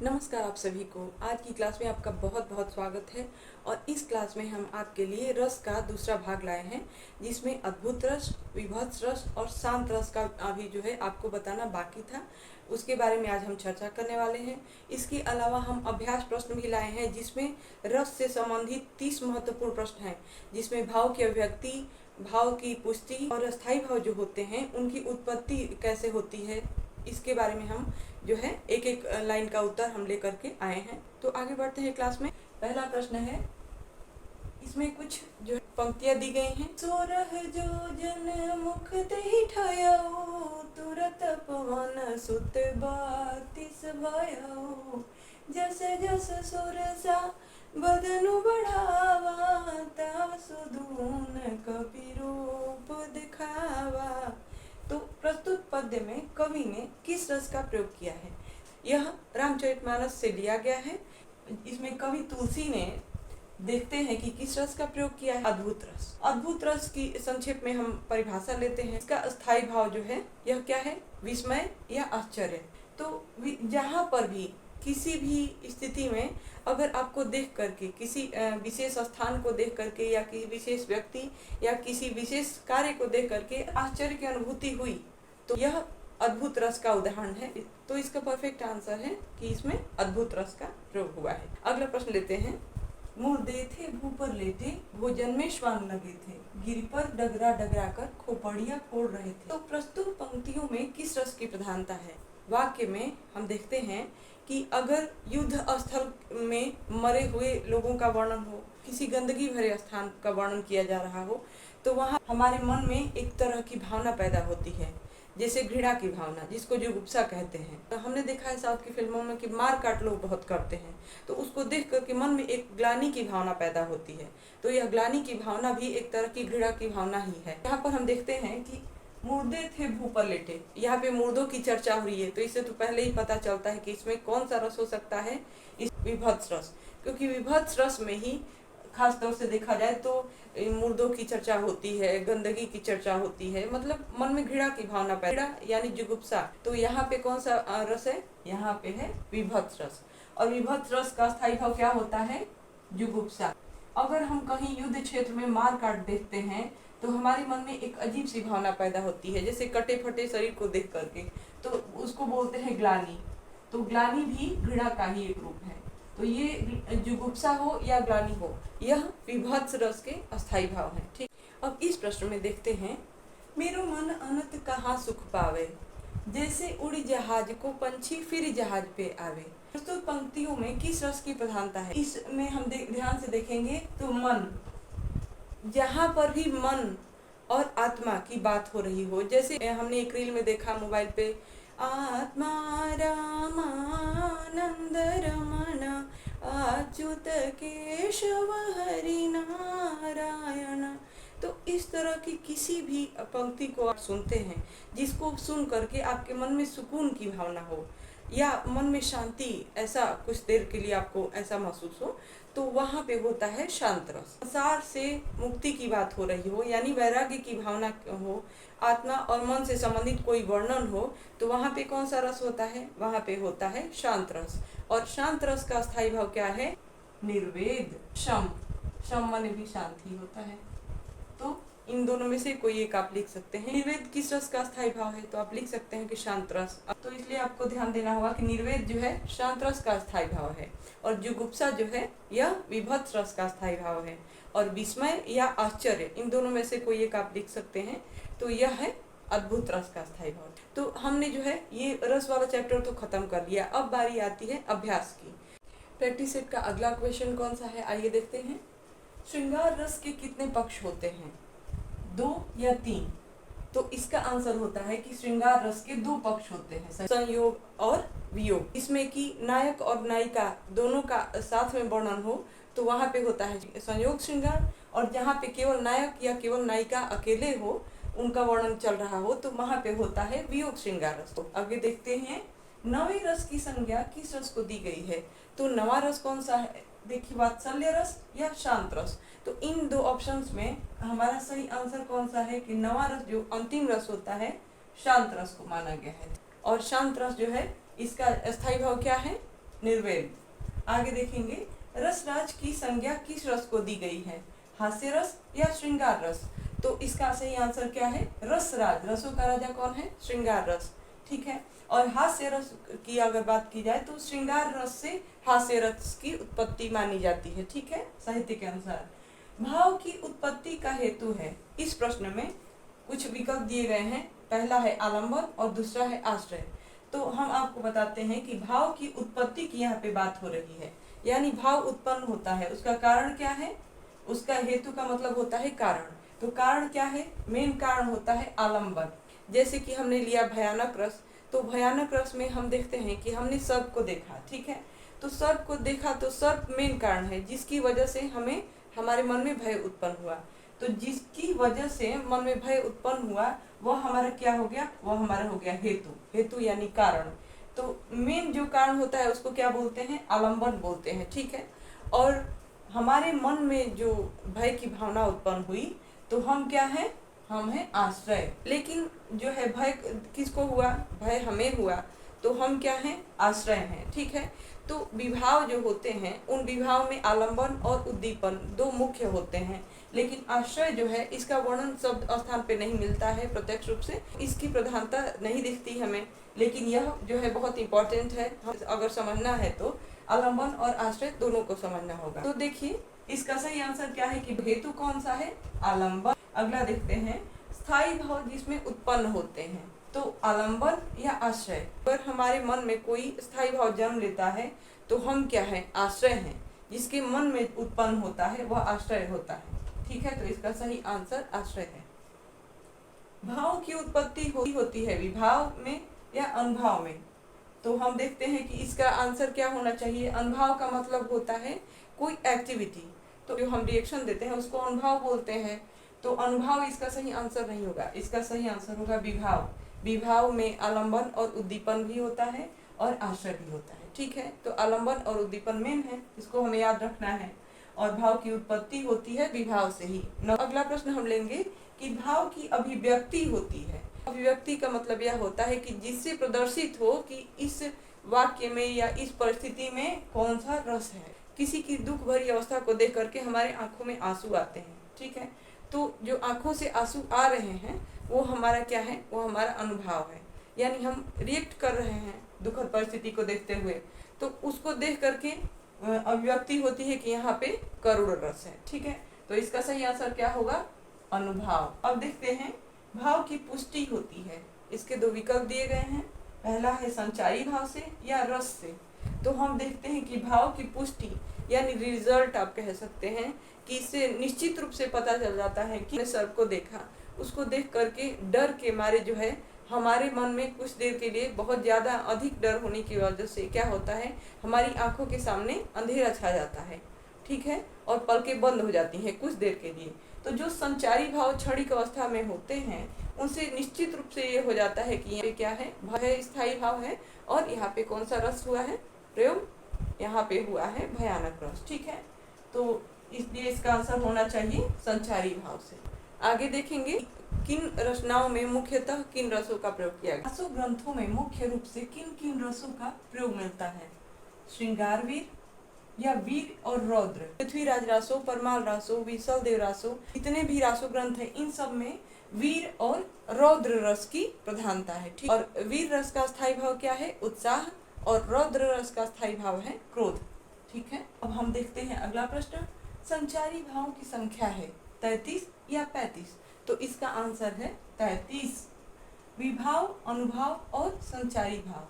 नमस्कार आप सभी को। आज की क्लास में आपका बहुत बहुत स्वागत है। और इस क्लास में हम आपके लिए रस का दूसरा भाग लाए हैं, जिसमें अद्भुत रस, विभत्स रस और शांत रस का अभी जो है आपको बताना बाकी था। उसके बारे में आज हम चर्चा करने वाले हैं। इसके अलावा हम अभ्यास प्रश्न भी लाए हैं, जिसमें रस से संबंधित 30 महत्वपूर्ण प्रश्न हैं, जिसमें भाव की अभिव्यक्ति, भाव की पुष्टि और अस्थायी भाव जो होते हैं उनकी उत्पत्ति कैसे होती है, इसके बारे में हम जो है एक एक लाइन का उत्तर हम लेकर के आए हैं। तो आगे बढ़ते हैं क्लास में। पहला प्रश्न है, इसमें कुछ जो पंक्तियां दी गई हैं। सोरह जो जन मुख दही ठयो, तुरत पवन सुत बातिस भयो, जस जस सुरसा बदनु बढ़ावा, ता सुदून कपि रूप दिखावा। तो प्रस्तुत पद्य में कवि ने किस रस का प्रयोग किया है? यह रामचरितमानस से लिया गया है। इसमें कवि तुलसी ने देखते हैं कि किस रस का प्रयोग किया है। अद्भुत रस। अद्भुत रस की संक्षेप में हम परिभाषा लेते हैं। इसका अस्थायी भाव जो है यह क्या है? विस्मय या आश्चर्य। तो जहाँ पर भी किसी भी स्थिति में अगर आपको देख करके, किसी विशेष स्थान को देख करके या किसी विशेष व्यक्ति या किसी विशेष कार्य को देख करके आश्चर्य की अनुभूति हुई, तो यह अद्भुत रस का उदाहरण है। तो इसका परफेक्ट आंसर है कि इसमें अद्भुत रस का प्रयोग हुआ है। अगला प्रश्न लेते हैं। मुर्दे थे भूपर लेटे, भोजन में श्वान लगे थे, गिर पर डगरा डगरा कर खोपड़ियां फोड़ रहे थे। तो प्रस्तुत पंक्तियों में किस रस की प्रधानता है? वाक्य में हम देखते हैं कि अगर युद्ध स्थल में मरे हुए लोगों का वर्णन हो, किसी गंदगी भरे स्थान का वर्णन किया जा रहा हो, तो वहाँ हमारे मन में एक तरह की भावना पैदा होती है, जैसे घृणा की भावना, जिसको जुगुप्सा कहते हैं। तो हमने देखा है साउथ की फिल्मों में कि मार काट लोग बहुत करते हैं, तो उसको देख करके मन में एक ग्लानि की भावना पैदा होती है। तो यह ग्लानि की भावना भी एक तरह की घृणा की भावना ही है। यहाँ पर हम देखते हैं कि मुर्दे थे भू पर लेटे, यहाँ पे मुर्दों की चर्चा हो रही है, तो इससे तो पहले ही पता चलता है कि इसमें कौन सा रस हो सकता है, इस विभत्स रस। क्योंकि विभत्स रस में ही खास तौर से देखा जाए तो मुर्दों की चर्चा होती है, गंदगी की चर्चा होती है, मतलब मन में घृणा की भावना पैदा, यानी जुगुप्सा। तो यहाँ पे कौन सा रस है? यहाँ पे है विभत्स रस। और विभत्स रस का स्थायी भाव क्या होता है? जुगुप्सा। अगर हम कहीं युद्ध क्षेत्र में मार काट देखते हैं तो हमारे मन में एक अजीब सी भावना पैदा होती है, जैसे कटे फटे शरीर को देख करके, तो उसको बोलते हैं ग्लानि। तो ग्लानि भी घृणा का ही एक रूप है। तो ये जुगुप्सा हो या ग्लानि हो, यह विभत्स रस के अस्थायी भाव है। ठीक। अब इस प्रश्न में देखते हैं। मेरो मन अनंत कहाँ सुख पावे, जैसे उड़ी जहाज को पंछी फिर जहाज पे आवे। प्रस्तुत पंक्तियों में किस रस की प्रधानता है? इसमें हम ध्यान से देखेंगे तो मन, जहाँ पर भी मन और आत्मा की बात हो रही हो, जैसे हमने एक रील में देखा मोबाइल पे, आत्मा रामानंद रमण अच्युत केशव हरि नारायण। तो इस तरह की किसी भी पंक्ति को आप सुनते हैं, जिसको सुन करके आपके मन में सुकून की भावना हो या मन में शांति, ऐसा कुछ देर के लिए आपको ऐसा महसूस हो, तो वहाँ पे होता है शांत रस। संसार से मुक्ति की बात हो रही हो, यानी वैराग्य की भावना हो, आत्मा और मन से संबंधित कोई वर्णन हो, तो वहाँ पे कौन सा रस होता है? वहाँ पे होता है शांत रस। और शांत रस का स्थायी भाव क्या है? निर्वेद। शम, शम मन भी शांत ही होता है। तो इन दोनों में से कोई एक आप लिख सकते हैं। निर्वेद किस रस का स्थायी भाव है? तो आप लिख सकते हैं कि शांत रस। तो इसलिए आपको ध्यान देना होगा कि निर्वेद जो है शांत रस का स्थायी भाव है, और जुगुप्सा जो है यह विभत्स रस का स्थायी भाव है। और विस्मय या आश्चर्य, इन दोनों में से कोई एक आप लिख सकते हैं, तो यह है अद्भुत रस का स्थायी भाव। तो हमने जो है ये रस वाला चैप्टर तो खत्म कर लिया। अब बारी आती है अभ्यास की। प्रैक्टिस सेट का अगला क्वेश्चन कौन सा है, आइए देखते हैं। श्रृंगार रस के कितने पक्ष होते हैं? 2 या 3? तो इसका आंसर होता है कि श्रृंगार रस के 2 पक्ष होते हैं, संयोग और वियोग। इसमें कि नायक और नायिका दोनों का साथ में वर्णन हो, तो वहाँ पे होता है संयोग श्रृंगार। और जहाँ पे केवल नायक या केवल नायिका अकेले हो, उनका वर्णन चल रहा हो, तो वहाँ पे होता है वियोग श्रृंगार रस। तो आगे देखते हैं। नवे रस की संज्ञा किस रस को दी गई है? तो नवा रस कौन सा है? देखिए, वात्सल्य रस या शांत रस। तो इन 2 ऑप्शंस में हमारा सही आंसर कौन सा है कि नवा रस जो अंतिम रस होता है, शांत रस को माना गया है। और शांत रस जो है इसका स्थायी भाव क्या है? निर्वेद। आगे देखेंगे, रसराज की संज्ञा किस रस को दी गई है, हास्य रस या श्रृंगार रस। तो इसका सही आंसर क्या है, रसराज। रसों का राजा कौन है, श्रृंगार रस। ठीक है। और हास्य रस की अगर बात की जाए तो श्रृंगार रस से हास्य रस की उत्पत्ति मानी जाती है। ठीक है, साहित्य के अनुसार। भाव की उत्पत्ति का हेतु है, इस प्रश्न में कुछ विकल्प दिए गए हैं। पहला है आलंबन और दूसरा है आश्रय। तो हम आपको बताते हैं कि भाव की उत्पत्ति की यहाँ पे बात हो रही है, यानी भाव उत्पन्न होता है, उसका कारण क्या है, उसका हेतु का मतलब होता है कारण। तो कारण क्या है, मेन कारण होता है आलंबन। जैसे कि हमने लिया भयानक रस, तो भयानक रस में हम देखते हैं कि हमने सर्प को देखा। ठीक है, तो सर्प को देखा तो सर्प मेन कारण है, जिसकी वजह से हमें हमारे मन में भय उत्पन्न हुआ। तो जिसकी वजह से मन में भय उत्पन्न हुआ वह हमारा क्या हो गया, वह हमारा हो गया हेतु। हेतु यानी कारण। तो मेन जो कारण होता है उसको क्या बोलते हैं, आलंबन बोलते हैं। ठीक है। और हमारे मन में जो भय की भावना उत्पन्न हुई तो हम क्या है, हम है आश्रय। लेकिन जो है भय किसको हुआ, भय हमें हुआ, तो हम क्या हैं, आश्रय हैं। ठीक है। तो विभाव जो होते हैं उन विभाव में आलंबन और उद्दीपन दो मुख्य होते हैं, लेकिन आश्रय जो है इसका वर्णन शब्द स्थान पे नहीं मिलता है प्रत्यक्ष रूप से, इसकी प्रधानता नहीं दिखती हमें, लेकिन यह जो है बहुत इंपॉर्टेंट है। अगर समझना है तो आलंबन और आश्रय दोनों को समझना होगा। तो देखिए इसका सही आंसर क्या है कि हेतु कौन सा है, आलंबन। अगला देखते हैं, स्थायी भाव जिसमें उत्पन्न होते हैं, तो आलंबन या आश्रय। अगर हमारे मन में कोई स्थायी भाव जन्म लेता है तो हम क्या है, आश्रय हैं। जिसके मन में उत्पन्न होता है वह आश्रय होता है। ठीक है, तो इसका सही आंसर आश्रय है। भाव की उत्पत्ति होती है विभाव में या अनुभाव में। तो हम देखते हैं कि इसका आंसर क्या होना चाहिए, अनुभाव का मतलब होता है कोई एक्टिविटी, तो जो हम रिएक्शन देते हैं उसको अनुभाव बोलते हैं। तो अनुभाव इसका सही आंसर नहीं होगा, इसका सही आंसर होगा विभाव। विभाव में आलंबन और उद्दीपन भी होता है और आश्रय भी होता है। ठीक है, तो आलंबन और उद्दीपन मेन है, इसको हमें याद रखना है। और भाव की उत्पत्ति होती है विभाव से ही। अगला प्रश्न हम लेंगे कि भाव की अभिव्यक्ति होती है। अभिव्यक्ति का मतलब यह होता है कि जिससे प्रदर्शित हो कि इस वाक्य में या इस परिस्थिति में कौन सा रस है। किसी की दुख भरी अवस्था को देख करके हमारे आंखों में आंसू आते हैं। ठीक है, तो जो आंखों से आंसू आ रहे हैं वो हमारा क्या है, वो हमारा अनुभव है। यानी हम रिएक्ट कर रहे हैं दुखद परिस्थिति को देखते हुए, तो उसको देख करके अभिव्यक्ति होती है कि यहाँ पे करुण रस है। ठीक है, तो इसका सही आंसर क्या होगा, अनुभव। अब देखते हैं, भाव की पुष्टि होती है। इसके दो विकल्प दिए गए हैं, पहला है संचारी भाव से या रस से। तो हम देखते हैं कि भाव की पुष्टि यानी रिजल्ट आप कह सकते हैं कि इससे निश्चित रूप से पता चल जाता है कि सर्प को देखा, उसको देख करके डर के मारे जो है हमारे मन में कुछ देर के लिए बहुत ज़्यादा अधिक डर होने की वजह से क्या होता है, हमारी आंखों के सामने अंधेरा छा जाता है। ठीक है, और पलकें बंद हो जाती हैं कुछ देर के लिए। तो जो संचारी भाव क्षणिक अवस्था में होते हैं उनसे निश्चित रूप से ये हो जाता है कि यहाँ क्या है, भय स्थायी भाव है और यहाँ पे कौन सा रस हुआ है प्रयोग, यहाँ पे हुआ है भयानक रस। ठीक है, तो इसलिए इसका आंसर होना चाहिए संचारी भाव से। आगे देखेंगे किन रचनाओं में मुख्यतः किन रसों का प्रयोग किया गया। रासो ग्रंथों में मुख्य रूप से किन किन रसों का प्रयोग मिलता है, श्रृंगार वीर या वीर और रौद्र। पृथ्वीराज रासो, परमाल रासो, विसल देव रासो, जितने भी रासो ग्रंथ है इन सब में वीर और रौद्र रस की प्रधानता है। ठीक, और वीर रस का स्थायी भाव क्या है, उत्साह, और रौद्र रस का स्थायी भाव है क्रोध। ठीक है, अब हम देखते हैं अगला प्रश्न, संचारी भाव की संख्या है 33 या 35। तो इसका आंसर है 33। विभाव, अनुभाव और संचारी भाव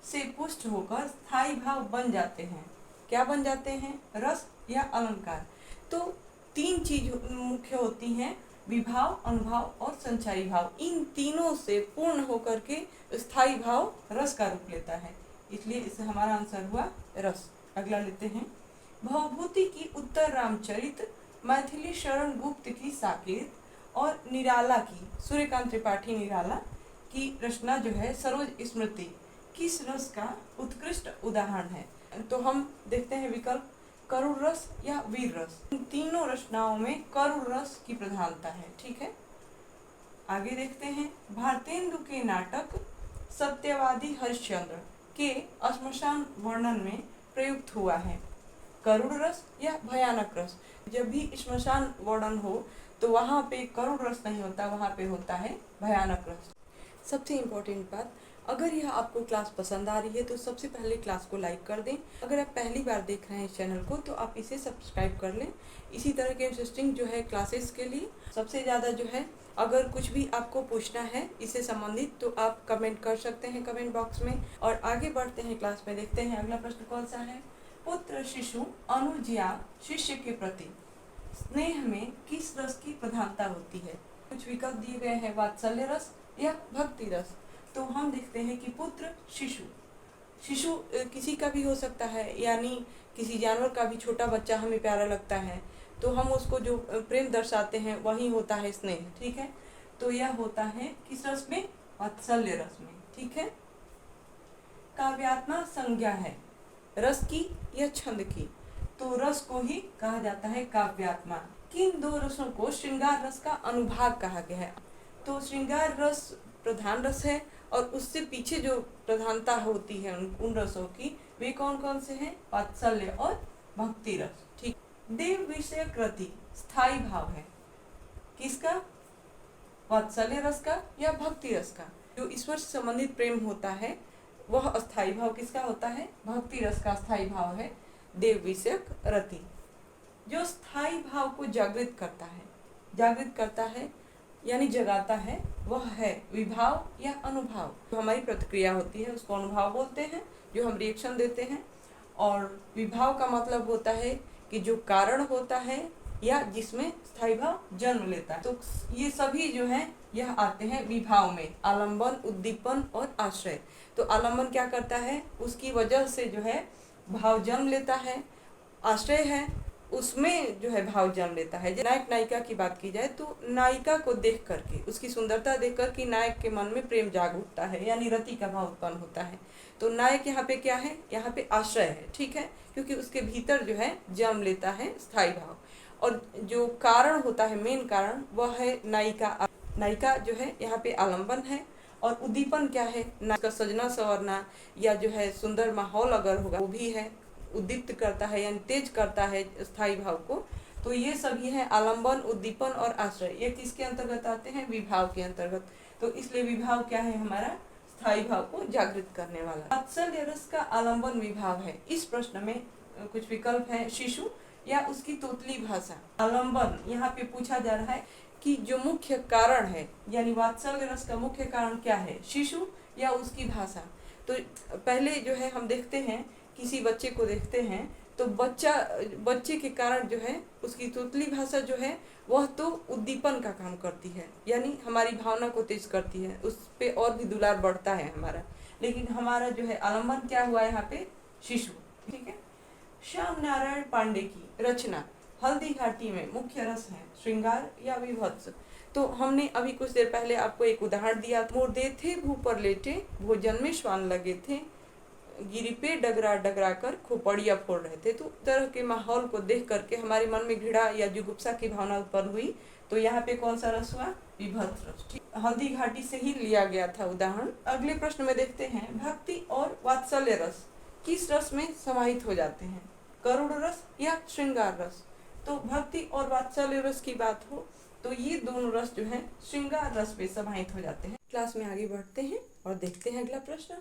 से पुष्ट होकर स्थायी भाव बन जाते हैं। क्या बन जाते हैं, रस या अलंकार। तो तीन चीज मुख्य होती हैं, विभाव, अनुभाव और संचारी भाव। इन तीनों से पूर्ण होकर के स्थायी भाव रस का रूप लेता है, इसलिए इससे हमारा आंसर हुआ रस। अगला लेते हैं, भवभूति की उत्तर रामचरित, मैथिली शरण गुप्त की साकेत और निराला की, सूर्यकांत त्रिपाठी निराला की रचना जो है सरोज स्मृति, किस रस का उत्कृष्ट उदाहरण है। तो हम देखते हैं विकल्प, करुण रस या वीर रस। इन तीनों रचनाओं में करुण रस की प्रधानता है। ठीक है, आगे देखते हैं, भारतेंदु के नाटक सत्यवादी हरिश्चंद्र के श्मशान वर्णन में प्रयुक्त हुआ है, करुण रस या भयानक रस। जब भी श्मशान वर्णन हो तो वहाँ पे करुण रस नहीं होता, वहाँ पे होता है भयानक रस। सबसे इम्पोर्टेंट बात, अगर यह आपको क्लास पसंद आ रही है तो सबसे पहले क्लास को लाइक कर दें। अगर आप पहली बार देख रहे हैं इस चैनल को तो आप इसे सब्सक्राइब कर लें। इसी तरह के इंटरेस्टिंग जो है क्लासेस के लिए सबसे ज़्यादा जो है, अगर कुछ भी आपको पूछना है इससे संबंधित तो आप कमेंट कर सकते हैं कमेंट बॉक्स में। और आगे बढ़ते हैं क्लास में, देखते हैं अगला प्रश्न कौन सा है। पुत्र शिशु अनुज या शिष्य के प्रति स्नेह में किस रस की प्रधानता होती है? कुछ विकल्प दिए गए हैं, वात्सल्य रस या भक्ति रस। तो हम देखते हैं कि पुत्र शिशु, शिशु किसी का भी हो सकता है, यानी किसी जानवर का भी छोटा बच्चा हमें प्यारा लगता है तो हम उसको जो प्रेम दर्शाते हैं वही होता है स्नेह, ठीक है। तो यह होता है किस रस में? वात्सल्य रस में, ठीक है। काव्यात्मा संज्ञा है रस की या छंद की? तो रस को ही कहा जाता है काव्यात्मा। किन दो रसों को श्रृंगार रस का अनुभाग कहा गया है? तो श्रृंगार रस प्रधान रस है और उससे पीछे जो प्रधानता होती है उन रसों की, वे कौन कौन से हैं? वात्सल्य और भक्ति रस, ठीक। देव विषयक रति स्थायी भाव है किसका? वात्सल्य रस का या भक्ति रस का? जो ईश्वर से संबंधित प्रेम होता है वह अस्थायी भाव किसका होता है? भक्ति रस का स्थायी भाव है देव विषयक रति। जो स्थायी भाव को जागृत करता है यानी जगाता है, वह है विभाव या अनुभाव। जो हमारी प्रतिक्रिया होती है उसको अनुभाव बोलते हैं, जो हम रिएक्शन देते हैं। और विभाव का मतलब होता है कि जो कारण होता है या जिसमें स्थायी भाव जन्म लेता है। तो ये सभी जो है यह आते हैं विभाव में, आलंबन, उद्दीपन और आश्रय। तो आलंबन क्या करता है? उसकी वजह से जो है भाव जन्म लेता है। आश्रय है, उसमें जो है भाव जन्म लेता है। नायक नायिका की बात की जाए तो नायिका को देख करके, उसकी सुंदरता देख कर के नायक के मन में प्रेम जाग उठता है, यानी रति का भाव उत्पन्न होता है। तो नायक यहाँ पे क्या है? यहाँ पे आश्रय है, ठीक है, क्योंकि उसके भीतर जो है जन्म लेता है स्थायी भाव। और जो कारण होता है, मेन कारण, वह है नायिका। नायिका जो है यहाँ पे आलंबन है। और उद्दीपन क्या है? नायिका सजना संवरना या जो है सुंदर माहौल अगर होगा वो भी है, उद्दीप्त करता है यानी तेज करता है स्थायी भाव को। तो ये सभी है आलंबन, उद्दीपन और आश्रय। ये किसके अंतर्गत आते हैं? विभाव के अंतर्गत। तो इसलिए विभाव क्या है? हमारा स्थायी भाव को जागृत करने वाला। वात्सल्य रस का आलंबन विभाव है। इस प्रश्न में कुछ विकल्प है, शिशु या उसकी तोतली भाषा। आलंबन यहाँ पे पूछा जा रहा है कि जो मुख्य कारण है, यानी वात्सल्य रस का मुख्य कारण क्या है? शिशु या उसकी भाषा। तो पहले जो है हम देखते हैं, किसी बच्चे को देखते हैं तो बच्चे के कारण जो है उसकी तोतली भाषा जो है वह तो उद्दीपन का काम करती है, यानी हमारी भावना को तेज करती है, उस पे और भी दुलार बढ़ता है हमारा। लेकिन हमारा जो है आलंबन क्या हुआ यहाँ पे? शिशु, ठीक है। श्याम नारायण पांडे की रचना हल्दी घाटी में मुख्य रस है श्रृंगार या विभत्स। तो हमने अभी कुछ देर पहले आपको एक उदाहरण दिया, मोर थे भू पर लेटे, भोजन में श्वान लगे थे, गिरी पे डगरा डगरा कर खोपड़िया फोड़ रहे थे। तो तरह के माहौल को देख करके हमारे मन में घृणा या जुगुप्सा की भावना उत्पन्न हुई। तो यहाँ पे कौन सा रस हुआ? विभत्स रस। हल्दी घाटी से ही लिया गया था उदाहरण। अगले प्रश्न में देखते हैं, भक्ति और वात्सल्य रस किस रस में समाहित हो जाते हैं? करुण रस या श्रृंगार रस? तो भक्ति और वात्सल्य रस की बात हो तो ये दोनों रस जो है श्रृंगार रस में समाहित हो जाते हैं। क्लास में आगे बढ़ते हैं और देखते हैं अगला प्रश्न।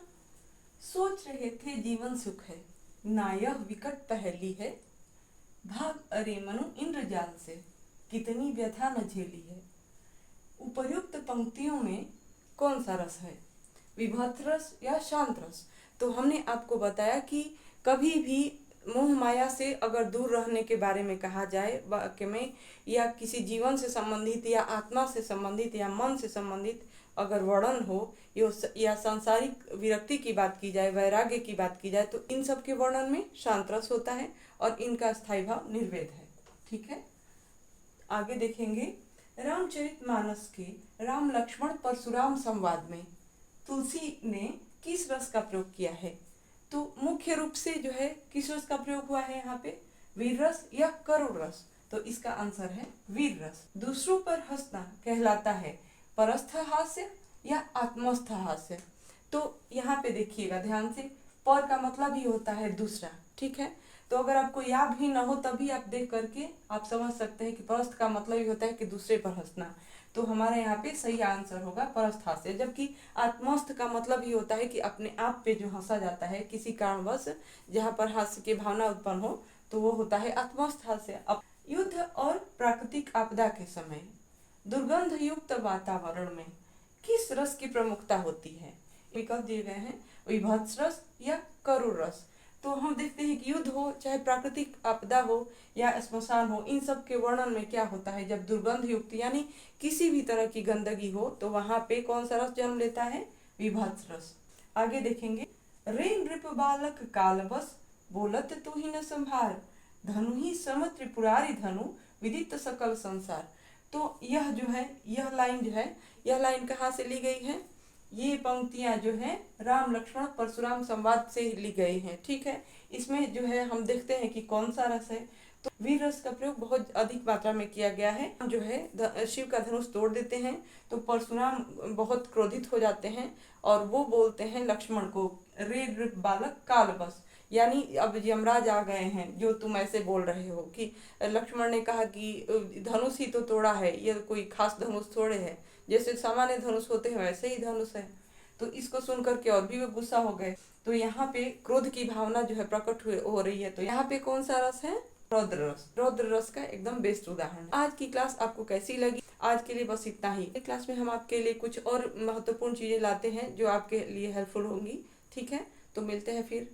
सोच रहे थे जीवन सुख है, ना यह विकट पहेली है, भाग अरे मनु इंद्रजाल से, कितनी व्यथा न झेली है। उपर्युक्त पंक्तियों में कौन सा रस है? विभत्स रस या शांत रस? तो हमने आपको बताया कि कभी भी मोह माया से अगर दूर रहने के बारे में कहा जाए वाक्य में, या किसी जीवन से संबंधित या आत्मा से संबंधित या मन से संबंधित अगर वर्णन हो या सांसारिक विरक्ति की बात की जाए, वैराग्य की बात की जाए, तो इन सब के वर्णन में शांत रस होता है और इनका स्थायी भाव निर्वेद है, ठीक है। आगे देखेंगे, रामचरितमानस के राम लक्ष्मण परशुराम संवाद में तुलसी ने किस रस का प्रयोग किया है? तो मुख्य रूप से जो है किस रस का प्रयोग हुआ है यहाँ पे? वीर रस या करुण रस? तो इसका आंसर है वीर रस। दूसरों पर हंसना कहलाता है परस्थ हास्य या आत्मस्थ हास्य? तो यहाँ पे देखिएगा ध्यान से, पर का मतलब ही होता है दूसरा, ठीक है। तो अगर आपको याद भी ना हो तभी आप देख करके आप समझ सकते हैं कि परस्थ का मतलब ही होता है कि दूसरे पर हंसना। तो हमारे यहाँ पे सही आंसर होगा परस्थ हास्य। जबकि आत्मस्थ का मतलब ही होता है कि अपने आप पे जो हंसा जाता है किसी कारणवश, जहाँ पर हास्य की भावना उत्पन्न हो, तो वो होता है आत्मस्थ हास्य। अब युद्ध और प्राकृतिक आपदा के समय दुर्गंध युक्त वातावरण में किस रस की प्रमुखता होती है? विकल्प दिए गए हैं, विभत्स रस या करुण रस। तो हम देखते हैं कि युद्ध हो, चाहे प्राकृतिक आपदा हो या श्मशान हो, इन सब के वर्णन में क्या होता है, जब दुर्गंध युक्त यानी किसी भी तरह की गंदगी हो तो वहां पे कौन सा रस जन्म लेता है? विभत्स रस। आगे देखेंगे, रे नृप बालक काल बस बोलत तू ही न संभार, धनु ही सम त्रिपुरारी धनु विदित सकल संसार। तो यह जो है, यह लाइन जो है, यह लाइन कहाँ से ली गई है? ये पंक्तियां जो है राम लक्ष्मण परशुराम संवाद से ली गई हैं। ठीक है। इसमें जो है हम देखते हैं कि कौन सा रस है, तो वीर रस का प्रयोग बहुत अधिक मात्रा में किया गया है। जो है शिव का धनुष तोड़ देते हैं तो परशुराम बहुत क्रोधित हो जाते हैं और वो बोलते हैं लक्ष्मण को, रे नृप बालक काल बस, यानी अब यमराज आ गए हैं जो तुम ऐसे बोल रहे हो। कि लक्ष्मण ने कहा कि धनुष ही तो तोड़ा है, ये कोई खास धनुष थोड़े है, जैसे सामान्य धनुष होते हैं वैसे ही धनुष है। तो इसको सुन करके और भी वो गुस्सा हो गए। तो यहाँ पे क्रोध की भावना जो है प्रकट हो रही है। तो यहाँ पे कौन सा रस है? रौद्र रस। रौद्र रस का एकदम बेस्ट उदाहरण। आज की क्लास आपको कैसी लगी? आज के लिए बस इतना ही। क्लास में हम आपके लिए कुछ और महत्वपूर्ण चीजें लाते हैं जो आपके लिए हेल्पफुल होंगी। ठीक है, तो मिलते हैं फिर।